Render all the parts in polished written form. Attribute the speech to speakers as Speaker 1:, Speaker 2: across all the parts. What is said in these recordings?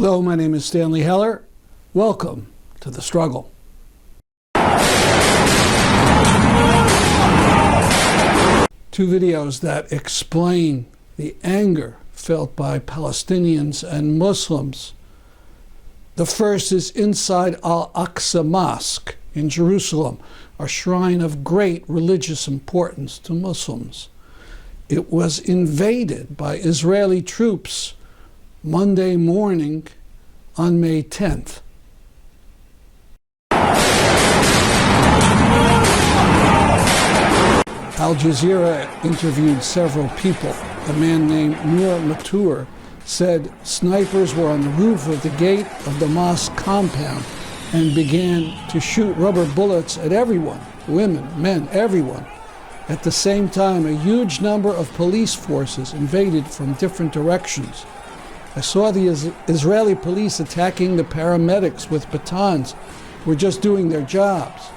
Speaker 1: Hello, my name is Stanley Heller. Welcome to The Struggle. Two videos that explain the anger felt by Palestinians and Muslims. The first is inside Al-Aqsa Mosque in Jerusalem, a shrine of great religious importance to Muslims. It was invaded by Israeli troops Monday morning on May 10th. Al Jazeera interviewed several people. A man named Nur Matur said snipers were on the roof of the gate of the mosque compound and began to shoot rubber bullets at everyone, women, men, everyone. At the same time, a huge number of police forces invaded from different directions. I saw the Israeli police attacking the paramedics with batons who were just doing their jobs.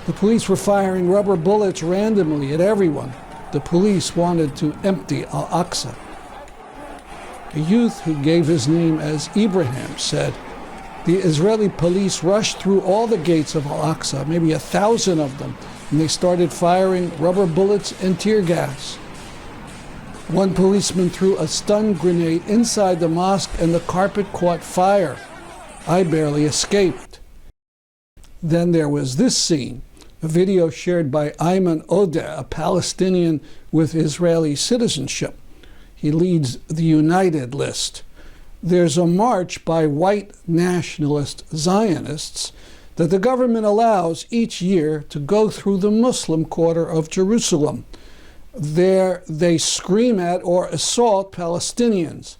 Speaker 1: The police were firing rubber bullets randomly at everyone. The police wanted to empty Al-Aqsa. A youth who gave his name as Ibrahim said, the Israeli police rushed through all the gates of Al-Aqsa, maybe 1,000 of them, and they started firing rubber bullets and tear gas. One policeman threw a stun grenade inside the mosque and the carpet caught fire. I barely escaped. Then there was this scene, a video shared by Ayman Odeh, a Palestinian with Israeli citizenship. He leads the United List. There's a march by white nationalist Zionists that the government allows each year to go through the Muslim quarter of Jerusalem. There they scream at or assault Palestinians.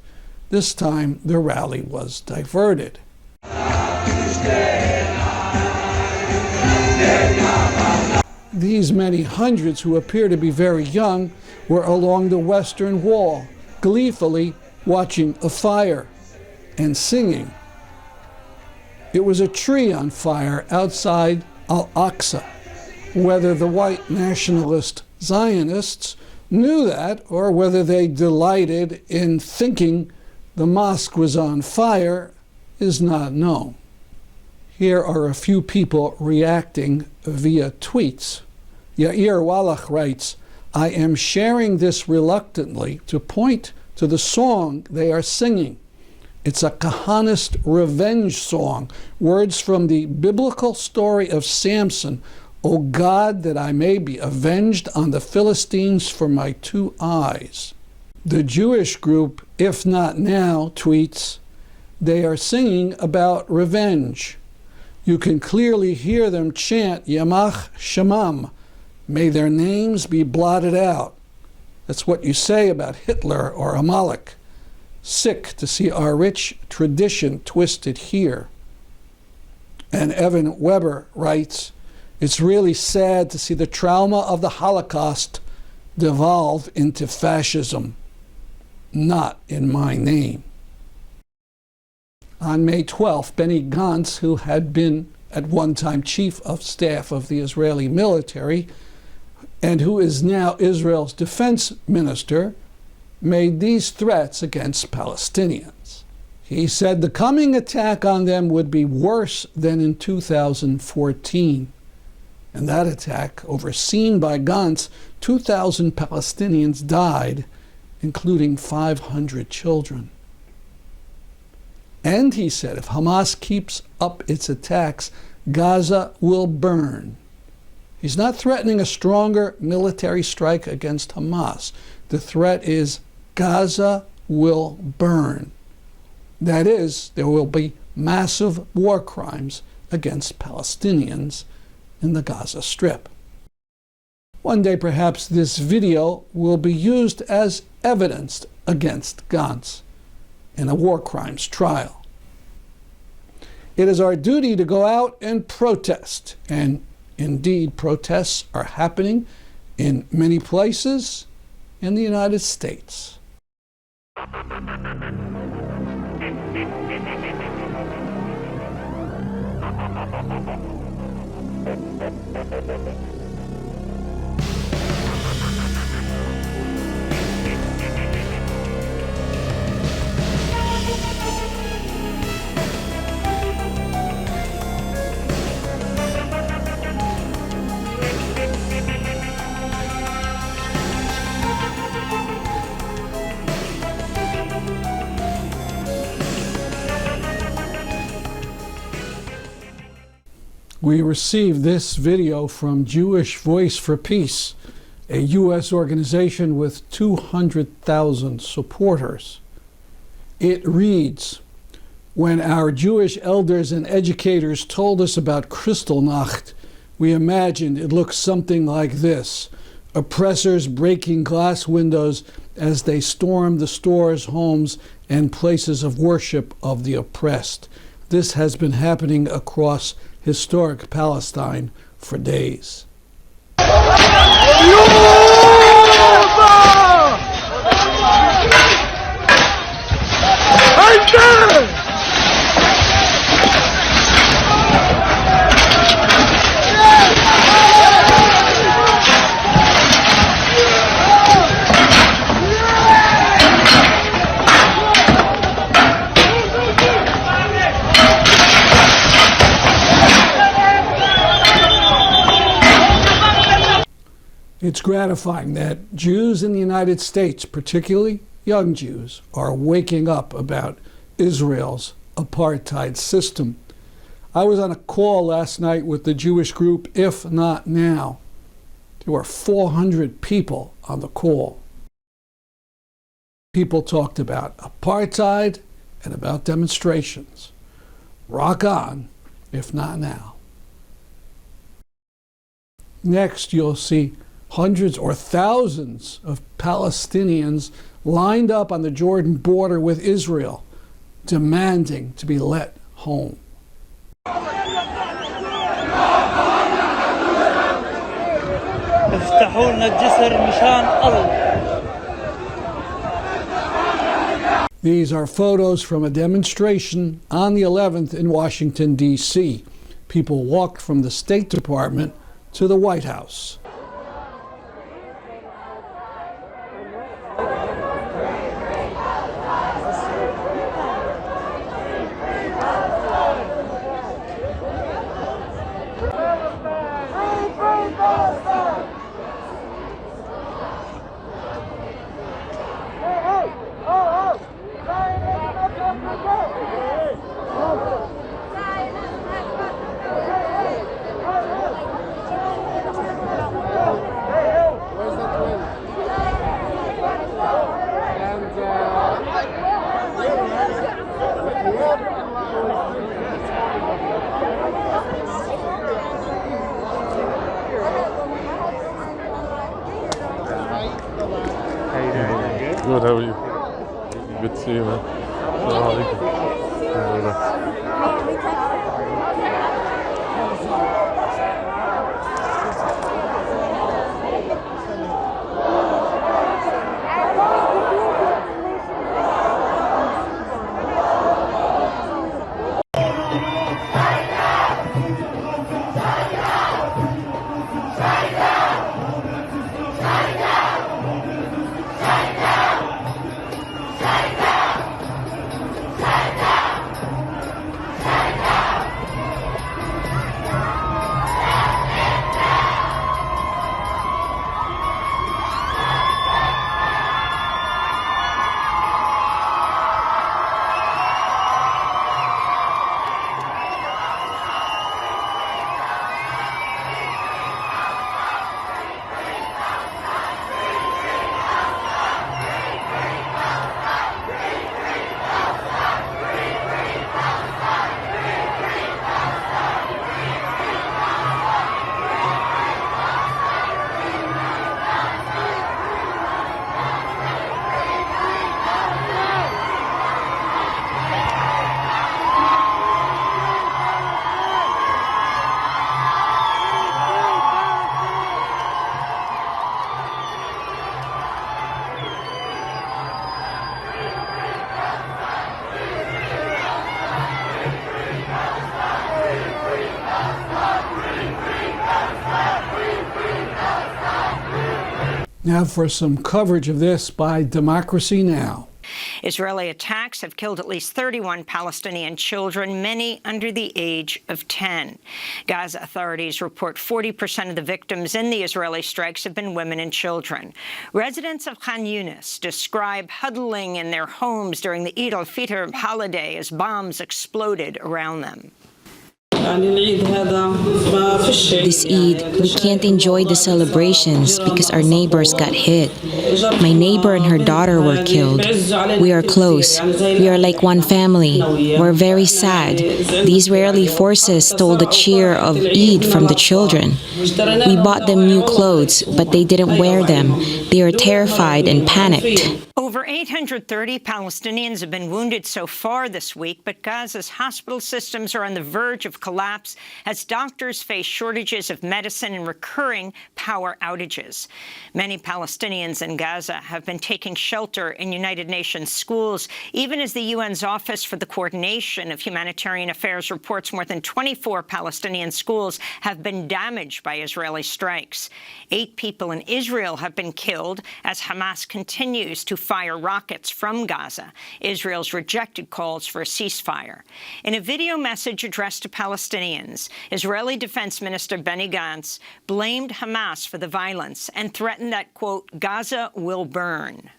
Speaker 1: This time the rally was diverted. These many hundreds who appear to be very young were along the Western Wall, gleefully watching a fire and singing. It was a tree on fire outside Al-Aqsa. Whether the white nationalist Zionists knew that or whether they delighted in thinking the mosque was on fire is not known. Here are a few people reacting via tweets. Yair Wallach writes, I am sharing this reluctantly to point to the song they are singing. It's a Kahanist revenge song, words from the biblical story of Samson. O God, that I may be avenged on the Philistines for my 2 eyes. The Jewish group, If Not Now, tweets, they are singing about revenge. You can clearly hear them chant Yamach Shemam, may their names be blotted out. That's what you say about Hitler or Amalek. Sick to see our rich tradition twisted here. And Evan Weber writes, it's really sad to see the trauma of the Holocaust devolve into fascism. Not in my name. On May 12th, Benny Gantz, who had been at one time chief of staff of the Israeli military and who is now Israel's defense minister, made these threats against Palestinians. He said the coming attack on them would be worse than in 2014. In that attack, overseen by Gantz, 2,000 Palestinians died, including 500 children. And he said, if Hamas keeps up its attacks, Gaza will burn. He's not threatening a stronger military strike against Hamas. The threat is Gaza will burn. That is, there will be massive war crimes against Palestinians in the Gaza Strip. One day, perhaps this video will be used as evidence against Gantz in a war crimes trial. It is our duty to go out and protest, and indeed protests are happening in many places in the United States. We received this video from Jewish Voice for Peace, a U.S. organization with 200,000 supporters. It reads, "When our Jewish elders and educators told us about Kristallnacht, we imagined it looked something like this: oppressors breaking glass windows as they stormed the stores, homes, and places of worship of the oppressed. This has been happening across historic Palestine for days." It's gratifying that Jews in the United States, particularly young Jews, are waking up about Israel's apartheid system. I was on a call last night with the Jewish group If Not Now. There were 400 people on the call. People talked about apartheid and about demonstrations. Rock on, if not now. Next, you'll see hundreds or thousands of Palestinians lined up on the Jordan border with Israel, demanding to be let home. These are photos from a demonstration on the 11th in Washington, D.C. People walked from the State Department to the White House.
Speaker 2: Good, how are you? Good to see you, man. Now for some coverage of this by Democracy Now!
Speaker 3: Israeli attacks have killed at least 31 Palestinian children, many under the age of 10. Gaza authorities report 40% of the victims in the Israeli strikes have been women and children. Residents of Khan Yunis describe huddling in their homes during the Eid al-Fitr holiday as bombs exploded around them.
Speaker 4: This Eid, we can't enjoy the celebrations because our neighbors got hit. My neighbor and her daughter were killed. We are close. We are like one family. We're very sad. The Israeli forces stole the cheer of Eid from the children. We bought them new clothes, but they didn't wear them. They are terrified and panicked.
Speaker 3: Over 830 Palestinians have been wounded so far this week, but Gaza's hospital systems are on the verge of collapse as doctors face shortages of medicine and recurring power outages. Many Palestinians in Gaza have been taking shelter in United Nations schools, even as the UN's Office for the Coordination of Humanitarian Affairs reports more than 24 Palestinian schools have been damaged by Israeli strikes. 8 people in Israel have been killed as Hamas continues to fire rockets from Gaza. Israel's rejected calls for a ceasefire. In a video message addressed to Palestinians, Israeli Defense Minister Benny Gantz blamed Hamas for the violence and threatened that, quote, Gaza will burn.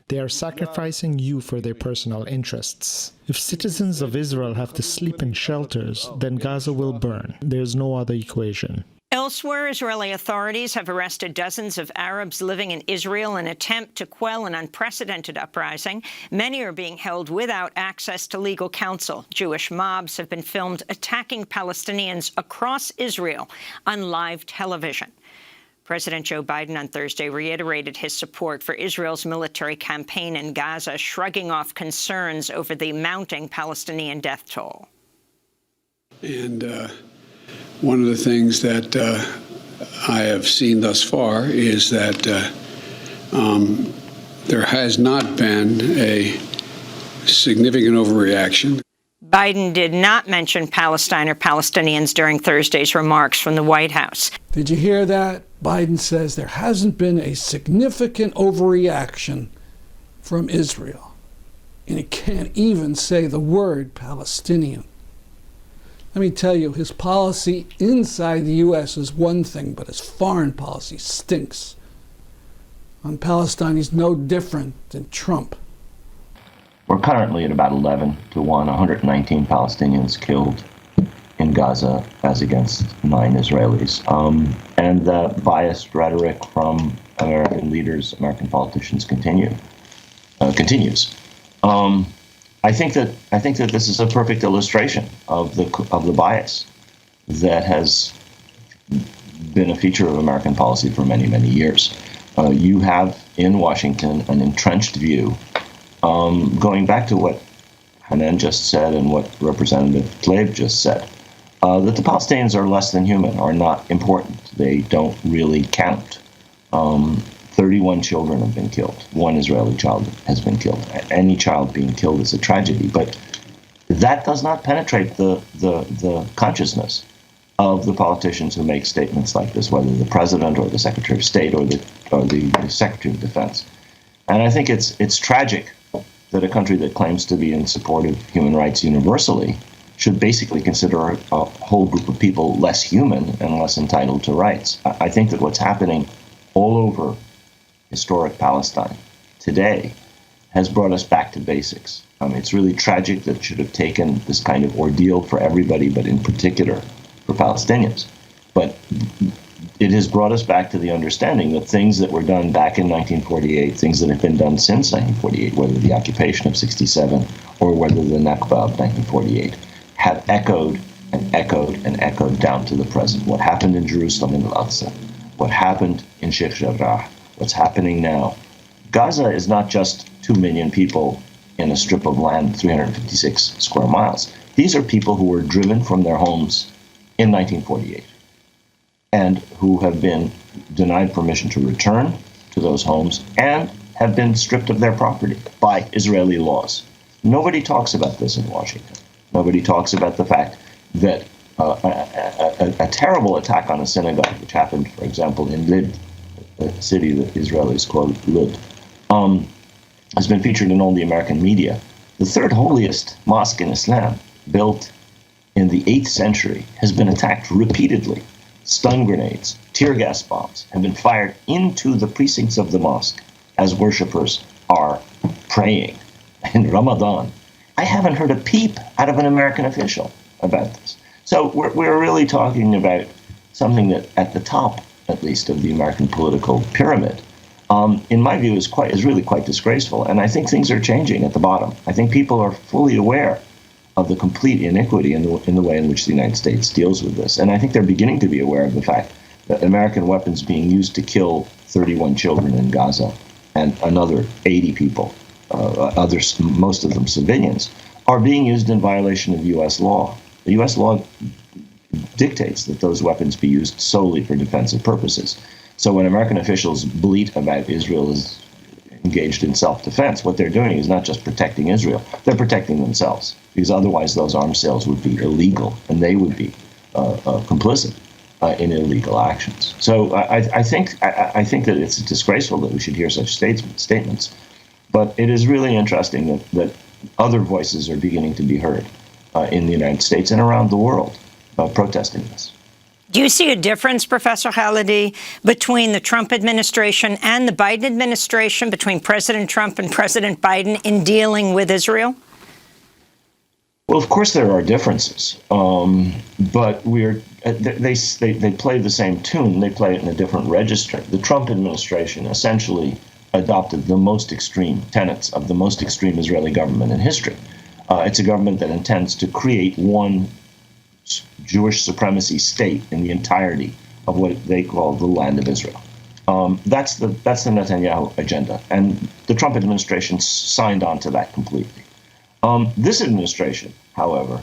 Speaker 5: They are sacrificing you for their personal interests. If citizens of Israel have to sleep in shelters, then Gaza will burn. There's no other equation.
Speaker 3: Elsewhere, Israeli authorities have arrested dozens of Arabs living in Israel in an attempt to quell an unprecedented uprising. Many are being held without access to legal counsel. Jewish mobs have been filmed attacking Palestinians across Israel on live television. President Joe Biden on Thursday reiterated his support for Israel's military campaign in Gaza, shrugging off concerns over the mounting Palestinian death toll.
Speaker 1: And one of the things that I have seen thus far is that there has not been a significant overreaction.
Speaker 3: Biden did not mention Palestine or Palestinians during Thursday's remarks from the White House.
Speaker 2: Did you hear that? Biden says there hasn't been a significant overreaction from Israel. And he can't even say the word Palestinian. Let me tell you, his policy inside the U.S. is one thing, but his foreign policy stinks. On Palestine, he's no different than Trump.
Speaker 6: We're currently at about 11 to 1, 119 Palestinians killed in Gaza as against 9 Israelis. And the biased rhetoric from American leaders, American politicians continues. I think that this is a perfect illustration of the bias that has been a feature of American policy for many, many years. You have in Washington an entrenched view, going back to what Hanan just said and what Representative Tlaib just said, that the Palestinians are less than human, are not important. They don't really count. 31 children have been killed. 1 Israeli child has been killed. Any child being killed is a tragedy, but that does not penetrate the consciousness of the politicians who make statements like this, whether the president or the Secretary of State or the Secretary of Defense. And I think it's tragic that a country that claims to be in support of human rights universally should basically consider a whole group of people less human and less entitled to rights. I think that what's happening all over historic Palestine today has brought us back to basics. It's really tragic that it should have taken this kind of ordeal for everybody, but in particular for Palestinians. But it has brought us back to the understanding that things that were done back in 1948, things that have been done since 1948, whether the occupation of 67 or whether the Nakba of 1948, have echoed and echoed and echoed down to the present. What happened in Jerusalem in Al-Aqsa, what happened in Sheikh Jarrah, what's happening now. Gaza is not just 2 million people in a strip of land, 356 square miles. These are people who were driven from their homes in 1948 and who have been denied permission to return to those homes and have been stripped of their property by Israeli laws. Nobody talks about this in Washington. Nobody talks about the fact that a terrible attack on a synagogue, which happened, for example, in Lid, a city that Israelis call Lud, has been featured in all the American media. The third holiest mosque in Islam, built in the 8th century, has been attacked repeatedly. Stun grenades, tear gas bombs have been fired into the precincts of the mosque as worshippers are praying in Ramadan I haven't heard a peep out of an American official about this. So we're really talking about something that, at the top, at least, of the American political pyramid, in my view, is really quite disgraceful. And I think things are changing at the bottom. I think people are fully aware of the complete iniquity in the way in which the United States deals with this. And I think they're beginning to be aware of the fact that American weapons being used to kill 31 children in Gaza and another 80 people, others, most of them civilians, are being used in violation of U.S. law. The U.S. law dictates that those weapons be used solely for defensive purposes. So when American officials bleat about Israel is engaged in self-defense, what they're doing is not just protecting Israel, they're protecting themselves, because otherwise those arms sales would be illegal and they would be complicit in illegal actions. So I think that it's disgraceful that we should hear such statements, but it is really interesting that other voices are beginning to be heard in the United States and around the world protesting this.
Speaker 3: Do you see a difference, Professor Khalidi, between the Trump administration and the Biden administration, between President Trump and President Biden, in dealing with Israel?
Speaker 6: Well, of course there are differences, but they play the same tune. They play it in a different register. The Trump administration essentially adopted the most extreme tenets of the most extreme Israeli government in history. It's a government that intends to create one Jewish supremacy state in the entirety of what they call the land of Israel. That's the Netanyahu agenda, and the Trump administration signed on to that completely. This administration, however,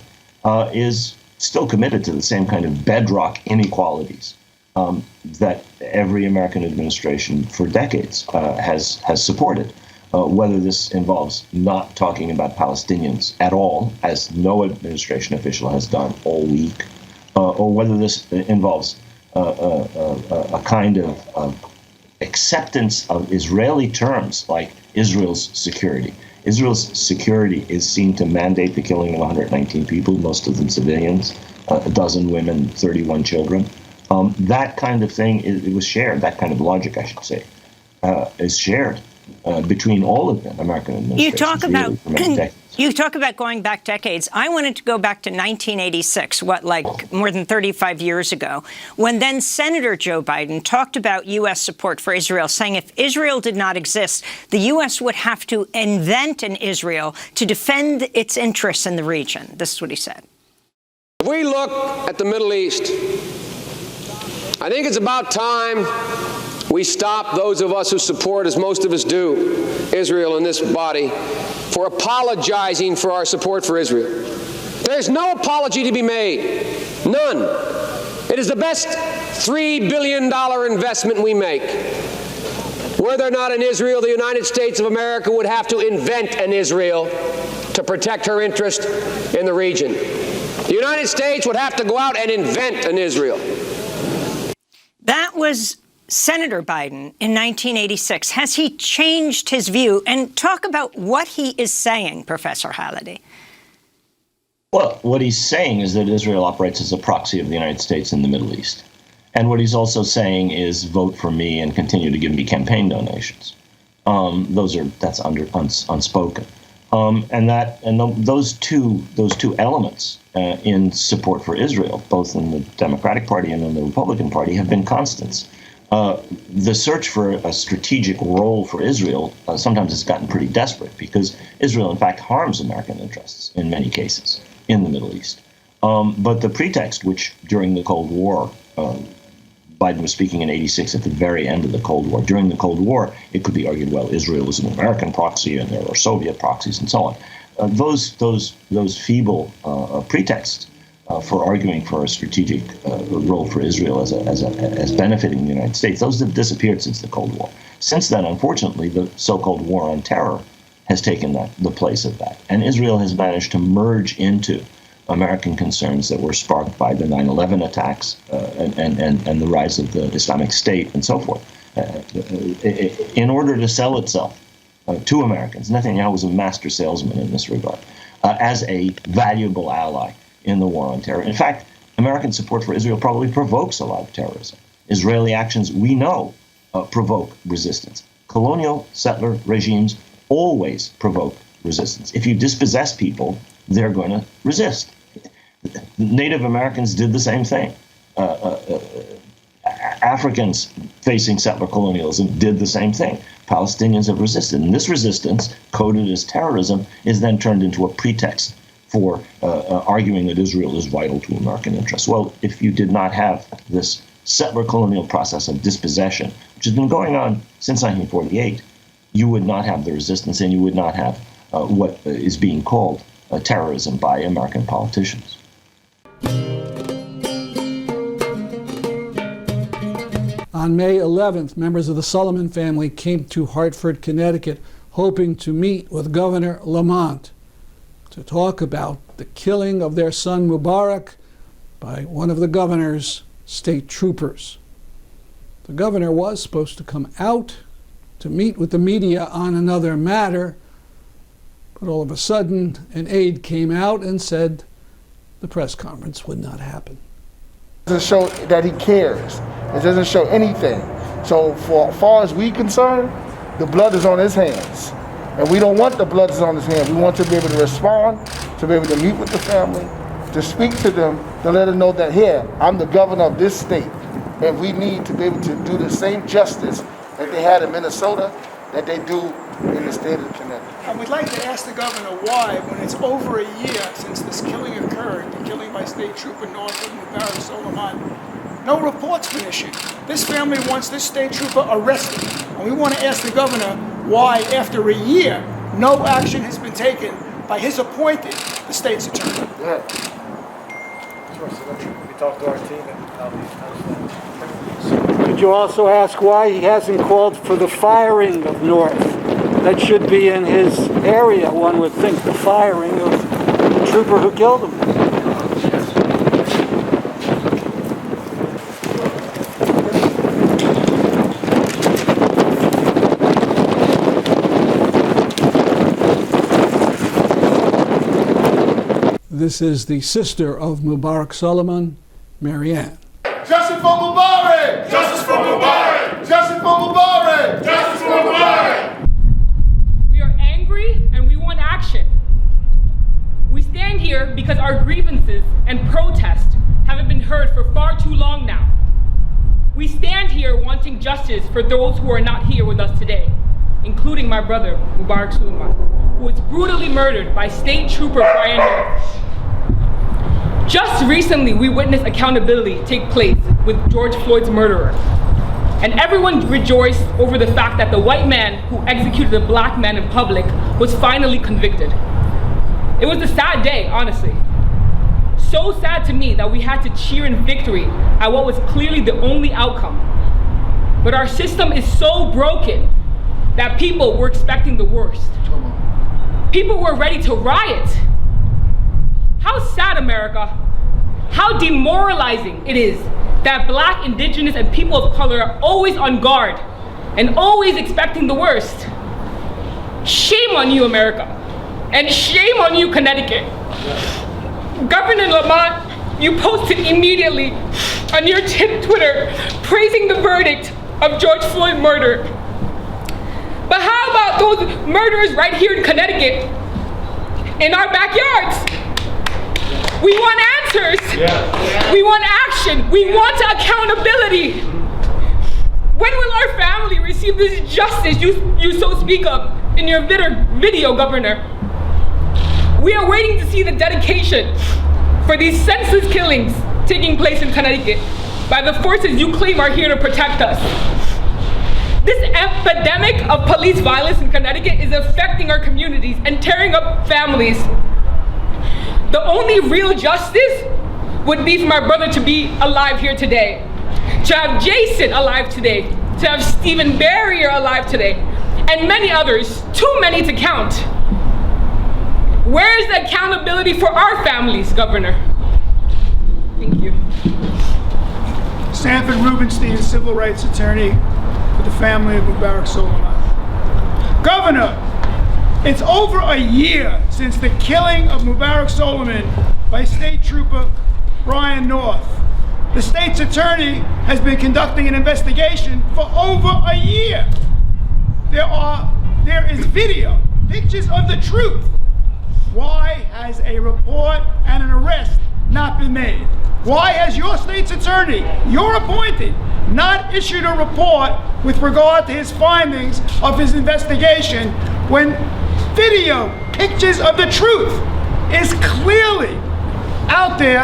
Speaker 6: is still committed to the same kind of bedrock inequalities that every American administration for decades has supported. Whether this involves not talking about Palestinians at all, as no administration official has done all week, or whether this involves a kind of acceptance of Israeli terms like Israel's security. Israel's security is seen to mandate the killing of 119 people, most of them civilians, a dozen women, 31 children. That kind of thing, it was shared, that kind of logic, I should say, is shared between all of them, American administrations.
Speaker 3: You talk about going back decades. I wanted to go back to 1986, more than 35 years ago, when then Senator Joe Biden talked about U.S. support for Israel, saying if Israel did not exist, the U.S. would have to invent an Israel to defend its interests in the region. This is what he said.
Speaker 7: If we look at the Middle East, I think it's about time we stop, those of us who support, as most of us do, Israel in this body, for apologizing for our support for Israel. There's no apology to be made. None. It is the best $3 billion investment we make. Were there not an Israel, the United States of America would have to invent an Israel to protect her interest in the region. The United States would have to go out and invent an Israel.
Speaker 3: That was Senator Biden in 1986. Has he changed his view? And talk about what he is saying, Professor Khalidi.
Speaker 6: Well, what he's saying is that Israel operates as a proxy of the United States in the Middle East. And what he's also saying is vote for me and continue to give me campaign donations. That's unspoken. Those two elements in support for Israel, both in the Democratic Party and in the Republican Party, have been constants. The search for a strategic role for Israel sometimes has gotten pretty desperate because Israel, in fact, harms American interests in many cases in the Middle East. But the pretext, which during the Cold War, Biden was speaking in '86 at the very end of the Cold War. During the Cold War, it could be argued, well, Israel is an American proxy and there are Soviet proxies and so on. Those feeble pretexts for arguing for a strategic role for Israel as benefiting the United States, those have disappeared since the Cold War. Since then, unfortunately, the so-called war on terror has taken the place of that. And Israel has managed to merge into American concerns that were sparked by the 9/11 attacks and the rise of the Islamic State and so forth, in order to sell itself to Americans. Netanyahu was a master salesman in this regard, as a valuable ally in the war on terror. In fact, American support for Israel probably provokes a lot of terrorism. Israeli actions, we know, provoke resistance. Colonial settler regimes always provoke resistance. If you dispossess people, they're going to resist. Native Americans did the same thing. Africans facing settler colonialism did the same thing. Palestinians have resisted. And this resistance, coded as terrorism, is then turned into a pretext for arguing that Israel is vital to American interests. Well, if you did not have this settler colonial process of dispossession, which has been going on since 1948, you would not have the resistance, and you would not have what is being called terrorism by American politicians.
Speaker 1: On May 11th, members of the Soulemane family came to Hartford, Connecticut, hoping to meet with Governor Lamont to talk about the killing of their son Mubarak by one of the governor's state troopers. The governor was supposed to come out to meet with the media on another matter, but all of a sudden an aide came out and said the press conference would not happen.
Speaker 8: It doesn't show that he cares. It doesn't show anything. So for as far as we're concerned, the blood is on his hands. And we don't want the blood is on his hands. We want to be able to respond, to be able to meet with the family, to speak to them, to let them know that here, I'm the governor of this state. And we need to be able to do the same justice that they had in Minnesota, that they do in the state of Connecticut.
Speaker 9: And we'd like to ask the governor why, when it's over a year since this killing occurred, the killing by state trooper north of Mariyann Soulemane, no report's been issued. This family wants this state trooper arrested. And we want to ask the governor why, after a year, no action has been taken by his appointed, the state's attorney.
Speaker 8: Yeah.
Speaker 10: Sure, so we talked to our team and could you also ask why he hasn't called for the firing of North? That should be in his area, one would think, the firing of the trooper who killed him.
Speaker 1: This is the sister of Mubarak Soulemane, Mariyann.
Speaker 11: Justice for Mubarak! Justice for Mubarak! Justice for Mubarak! Justice for Mubarak!
Speaker 12: We are angry and we want action. We stand here because our grievances and protests haven't been heard for far too long now. We stand here wanting justice for those who are not here with us today, including my brother, Mubarak Soulemane, who was brutally murdered by State Trooper Brian North. Just recently, we witnessed accountability take place with George Floyd's murderer. And everyone rejoiced over the fact that the white man who executed a black man in public was finally convicted. It was a sad day, honestly. So sad to me that we had to cheer in victory at what was clearly the only outcome. But our system is so broken that people were expecting the worst. People were ready to riot. How sad, America. How demoralizing it is that Black, Indigenous, and people of color are always on guard and always expecting the worst. Shame on you, America. And shame on you, Connecticut. Governor Lamont, you posted immediately on your Twitter praising the verdict of George Floyd's murder. But how about those murderers right here in Connecticut, in our backyards? We want answers. We want action. We want accountability. When will our family receive this justice you so speak of in your video, Governor? We are waiting to see the dedication for these senseless killings taking place in Connecticut by the forces you claim are here to protect us. This epidemic of police violence in Connecticut is affecting our communities and tearing up families. The only real justice would be for my brother to be alive here today, to have Jason alive today, to have Stephen Barrier alive today, and many others, too many to count. Where is the accountability for our families, Governor? Thank you.
Speaker 9: Sanford Rubenstein, civil rights attorney for the family of Mubarak Soulemane. Governor, it's over a year since the killing of Mubarak Soulemane by State Trooper Brian North. The state's attorney has been conducting an investigation for over a year. There is video. pictures of the truth. Why has a report and an arrest not been made? Why has your state's attorney, your appointee, not issued a report with regard to his findings of his investigation when video, pictures of the truth is clearly out there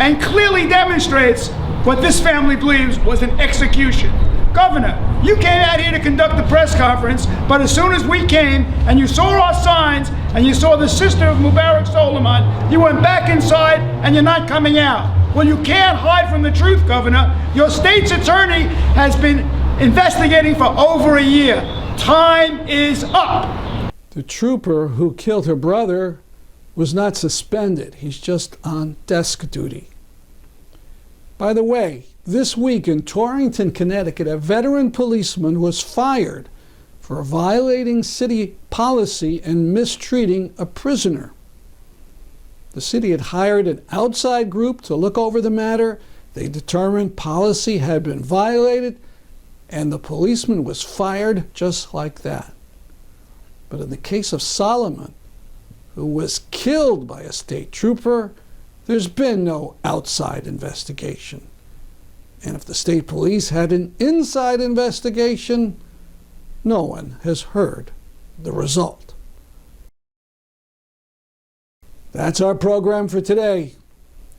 Speaker 9: and clearly demonstrates what this family believes was an execution? Governor, you came out here to conduct the press conference, but as soon as we came and you saw our signs and you saw the sister of Mariyann Soulemane, you went back inside and you're not coming out. Well, you can't hide from the truth, Governor. Your state's attorney has been investigating for over a year. Time is up.
Speaker 2: The trooper who killed her brother was not suspended. He's just on desk duty. By the way, this week in Torrington, Connecticut, a veteran policeman was fired for violating city policy and mistreating a prisoner. The city had hired an outside group to look over the matter. They determined policy had been violated, and the policeman was fired just like that. But in the case of Soulemane, who was killed by a state trooper, there's been no outside investigation. And if the state police had an inside investigation, no one has heard the result. That's our program for today.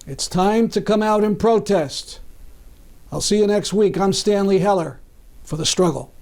Speaker 2: It's time to come out and protest. I'll see you next week. I'm Stanley Heller for The Struggle.